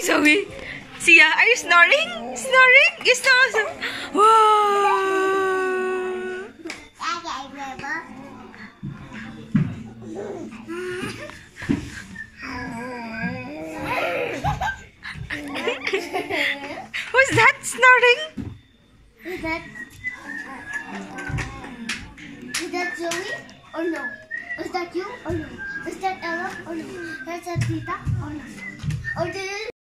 Zoe? Sia, are you snoring? Snoring? You snore also. Wow. Who's that snoring? Is that Zoe or no? Is that you or no? Is that Ella or no? Is that Tita or no? Or did